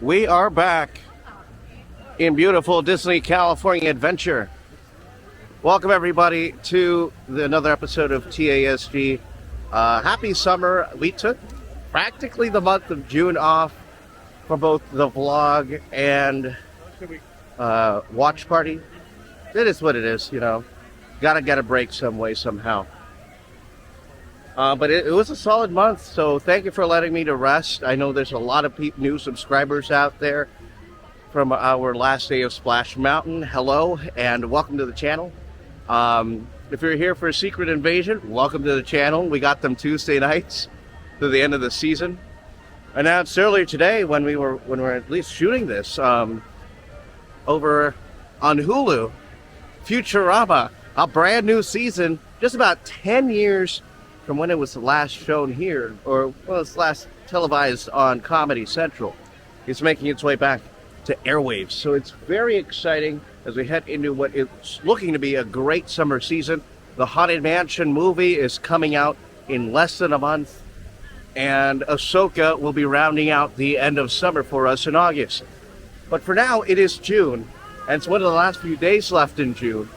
We are back in beautiful Disney California Adventure. Welcome everybody to another episode of TASG. Happy summer. We took practically the month of June off for both the vlog and watch party. It is what it is, you know. Gotta get a break some way, somehow. But it was a solid month, so thank you for letting me to rest. I know there's a lot of new subscribers out there from our last day of Splash Mountain. Hello, and welcome to the channel. If you're here for a Secret Invasion, welcome to the channel. We got them Tuesday nights to the end of the season. Announced earlier today when we were at least shooting this, over on Hulu, Futurama, a brand new season, just about 10 years from when it was last shown here, or well, it's last televised on Comedy Central. It's making its way back to airwaves. So it's very exciting as we head into what is looking to be a great summer season. The Haunted Mansion movie is coming out in less than a month, and Ahsoka will be rounding out the end of summer for us in August. But for now, it is June, and it's one of the last few days left in June.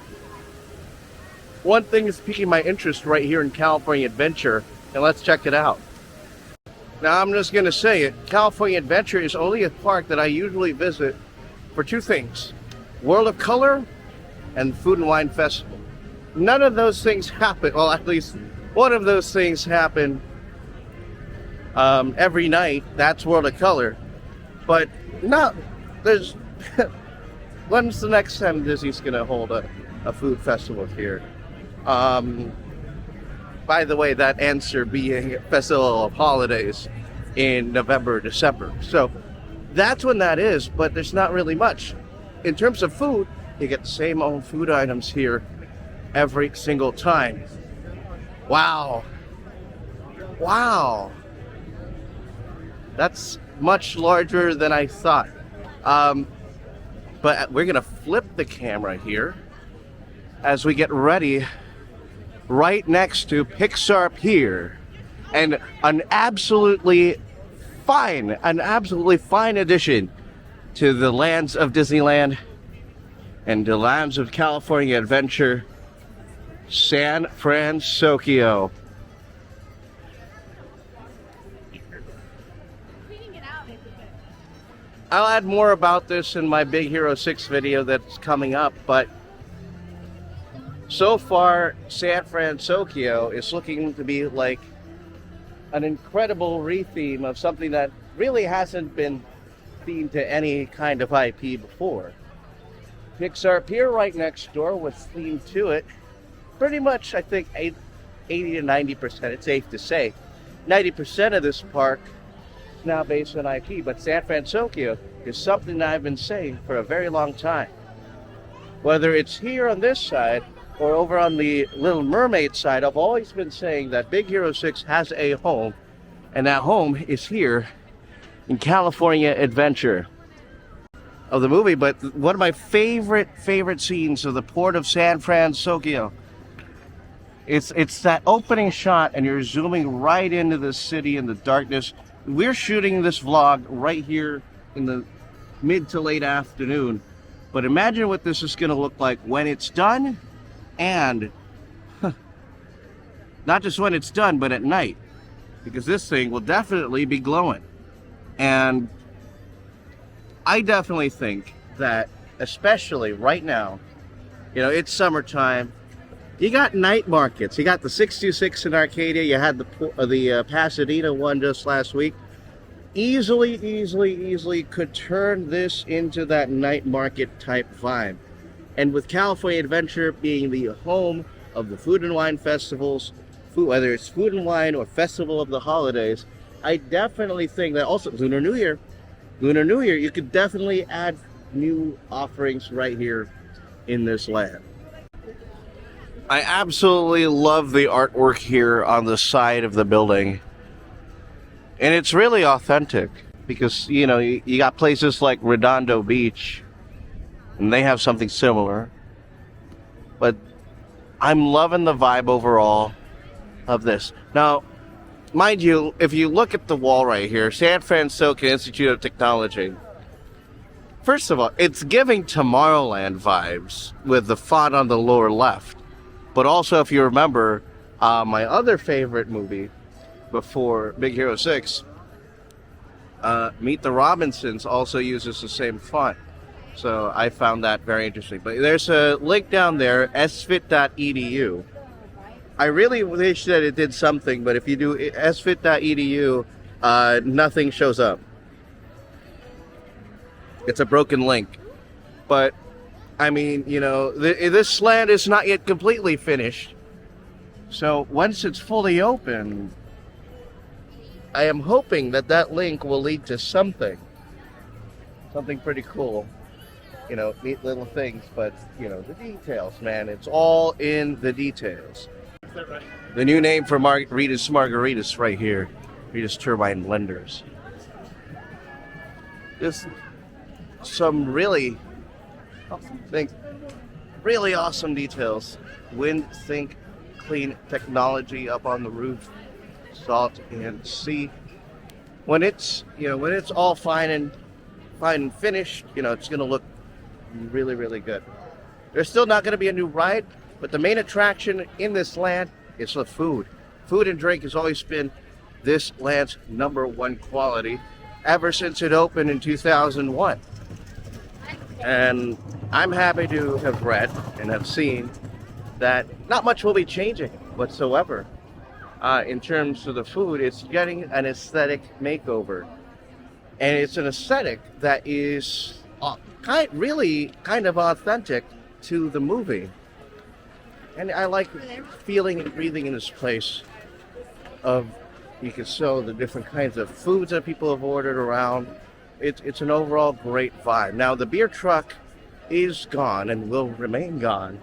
One thing is piquing my interest right here in California Adventure, and let's check it out. Now, I'm just going to say it. California Adventure is only a park that I usually visit for two things: World of Color and Food and Wine Festival. None of those things happen, well, at least one of those things happen every night. That's World of Color. But no, there's... when's the next time Disney's going to hold a food festival here? By the way, that answer being Festival of Holidays in November, December. So that's when that is, but there's not really much. In terms of food, you get the same old food items here every single time. Wow. Wow. That's much larger than I thought. But we're going to flip the camera here as we get ready right next to Pixar Pier, and an absolutely fine addition to the lands of Disneyland and the lands of California Adventure, San Fransokyo. I'll add more about this in my Big Hero 6 video that's coming up, but so far, San Fransokyo is looking to be like an incredible retheme of something that really hasn't been themed to any kind of IP before. Pixar Pier right next door was themed to it. Pretty much, I think, 80 to 90%, it's safe to say. 90% of this park is now based on IP, but San Fransokyo is something that I've been saying for a very long time. Whether it's here on this side, or over on the Little Mermaid side, I've always been saying that Big Hero 6 has a home, and that home is here in California Adventure of the movie. But one of my favorite scenes of the port of San Fransokyo, it's that opening shot, and you're zooming right into the city in the darkness. We're shooting this vlog right here in the mid to late afternoon, but imagine what this is going to look like when it's done. And not just when it's done, but at night, because this thing will definitely be glowing. And I definitely think that, especially right now, you know, it's summertime. You got night markets. You got the 626 in Arcadia. You had the Pasadena one just last week. Easily could turn this into that night market type vibe. And with California Adventure being the home of the Food and Wine Festivals, whether it's Food and Wine or Festival of the Holidays, I definitely think that also Lunar New Year, you could definitely add new offerings right here in this land. I absolutely love the artwork here on the side of the building. And it's really authentic because, you know, you got places like Redondo Beach, and they have something similar. But I'm loving the vibe overall of this. Now, mind you, if you look at the wall right here, San Fransokyo Institute of Technology, First of all, it's giving Tomorrowland vibes with the font on the lower left. But also, if you remember, my other favorite movie before Big Hero 6, Meet the Robinsons, also uses the same font. So I found that very interesting. But there's a link down there, sfit.edu. I really wish that it did something, but if you do sfit.edu, nothing shows up. It's a broken link. But, I mean, you know, this land is not yet completely finished. So once it's fully open, I am hoping that that link will lead to something. Something pretty cool. You know, neat little things, but, you know, the details, man. It's all in the details. The new name for Rita's Margaritas right here. Rita's Turbine Blenders. Just some really awesome details. Wind, sink, clean technology up on the roof. Salt and sea. When it's, you know, when it's all fine and finished, you know, it's gonna look really, really good. There's still not gonna be a new ride, but the main attraction in this land is the food. Food and drink has always been this land's #1 quality ever since it opened in 2001. And I'm happy to have read and have seen that not much will be changing whatsoever. In terms of the food, it's getting an aesthetic makeover. And it's an aesthetic that is really kind of authentic to the movie. And I like feeling and breathing in this place of, you can show the different kinds of foods that people have ordered around. It's an overall great vibe. Now, the beer truck is gone and will remain gone.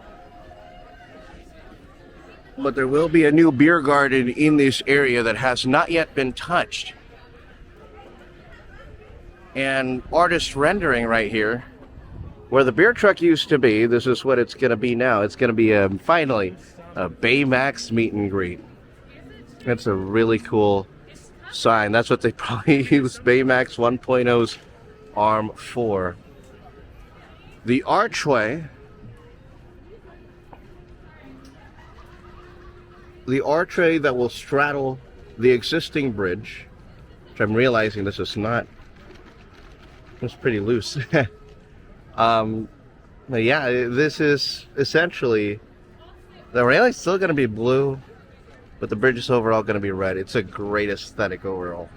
But there will be a new beer garden in this area that has not yet been touched. And artist rendering right here, where the beer truck used to be, this is what it's going to be now. It's going to be finally a Baymax meet and greet. That's a really cool sign. That's what they probably used Baymax 1.0's arm for. The archway. The archway that will straddle the existing bridge, which I'm realizing this is not, it's pretty loose. But yeah, this is essentially, the railing's still going to be blue, but the bridge is overall going to be red. It's a great aesthetic overall.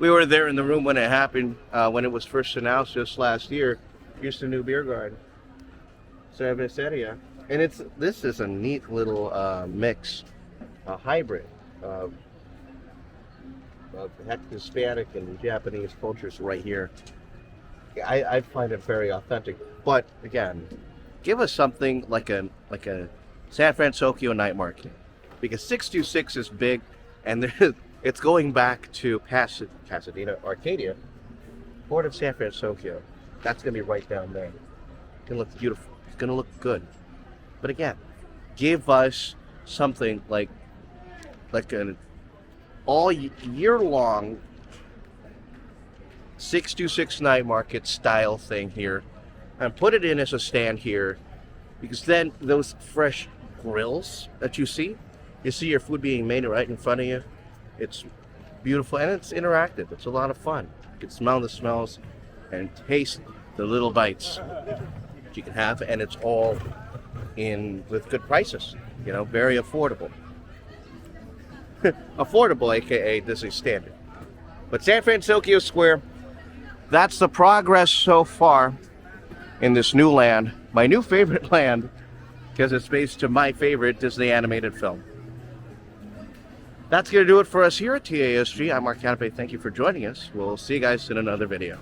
We were there in the room when it happened, when it was first announced just last year. Here's the new beer garden, Cerveceria. And this is a neat little mix, a hybrid of Hispanic and Japanese cultures right here. I find it very authentic. But again, give us something like a San Fransokyo night market, because 626 is big, and it's going back to Pasadena, Arcadia, Port of San Fransokyo. That's gonna be right down there. It's gonna look beautiful. It's gonna look good. But again, give us something like an all year long 626 night market style thing here, and put it in as a stand here, because then those fresh grills that you see your food being made right in front of you. It's beautiful and it's interactive. It's a lot of fun. You can smell the smells and taste the little bites that you can have, and it's all in with good prices, you know, very affordable. Affordable, aka Disney standard. But San Fransokyo Square, that's the progress so far in this new land, my new favorite land, because it's based on my favorite Disney animated film. That's going to do it for us here at TASG. I'm Mark Canape. Thank you for joining us. We'll see you guys in another video.